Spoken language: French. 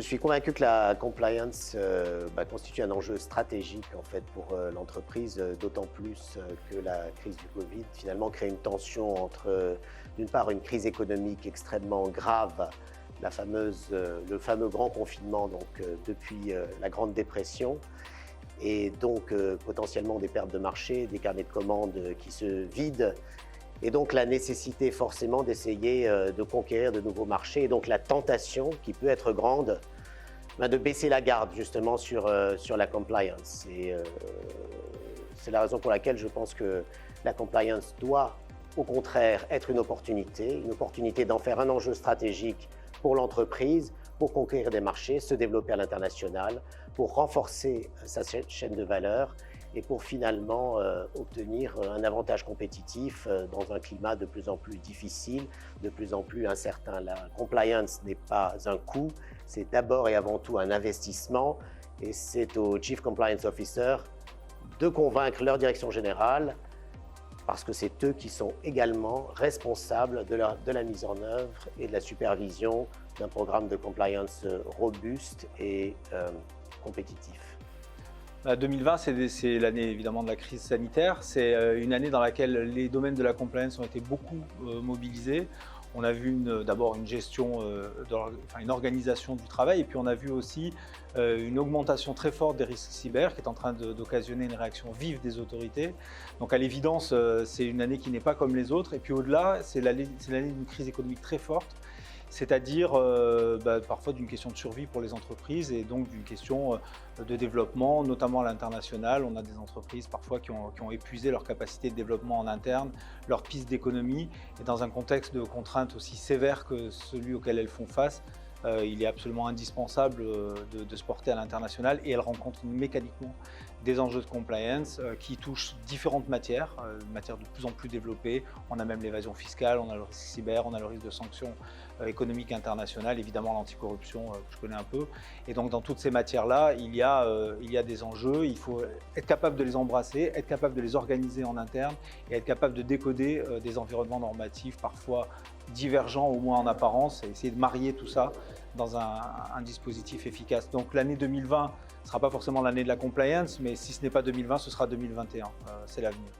suis convaincu que la compliance constitue un enjeu stratégique en fait pour l'entreprise, d'autant plus que la crise du Covid finalement crée une tension entre d'une part une crise économique extrêmement grave, le fameux grand confinement depuis la Grande Dépression, et donc potentiellement des pertes de marché, des carnets de commandes qui se vident. Et donc la nécessité forcément d'essayer de conquérir de nouveaux marchés, et donc la tentation qui peut être grande de baisser la garde justement sur la compliance. Et c'est la raison pour laquelle je pense que la compliance doit au contraire être une opportunité d'en faire un enjeu stratégique pour l'entreprise, pour conquérir des marchés, se développer à l'international, pour renforcer sa chaîne de valeur et pour finalement obtenir un avantage compétitif dans un climat de plus en plus difficile, de plus en plus incertain. La compliance n'est pas un coût, c'est d'abord et avant tout un investissement, et c'est au Chief Compliance Officer de convaincre leur direction générale, parce que c'est eux qui sont également responsables de la mise en œuvre et de la supervision d'un programme de compliance robuste et compétitif. 2020, c'est l'année évidemment de la crise sanitaire. C'est une année dans laquelle les domaines de la compliance ont été beaucoup mobilisés. On a vu d'abord une gestion, une organisation du travail, et puis on a vu aussi une augmentation très forte des risques cyber qui est en train d'occasionner une réaction vive des autorités. Donc à l'évidence, c'est une année qui n'est pas comme les autres. Et puis au-delà, c'est l'année d'une crise économique très forte, c'est-à-dire parfois d'une question de survie pour les entreprises et donc d'une question de développement, notamment à l'international. On a des entreprises parfois qui ont épuisé leur capacité de développement en interne, leur piste d'économie, et dans un contexte de contraintes aussi sévères que celui auquel elles font face, il est absolument indispensable de se porter à l'international, et elles rencontrent mécaniquement des enjeux de compliance qui touchent différentes matières, matières de plus en plus développées. On a même l'évasion fiscale, on a le risque cyber, on a le risque de sanctions économiques internationales, évidemment l'anticorruption que je connais un peu. Et donc dans toutes ces matières-là, il y a des enjeux, il faut être capable de les embrasser, être capable de les organiser en interne et être capable de décoder des environnements normatifs parfois divergents, au moins en apparence, et essayer de marier tout ça dans un dispositif efficace. Donc l'année 2020 ne sera pas forcément l'année de la compliance, mais si ce n'est pas 2020, ce sera 2021, c'est l'avenir.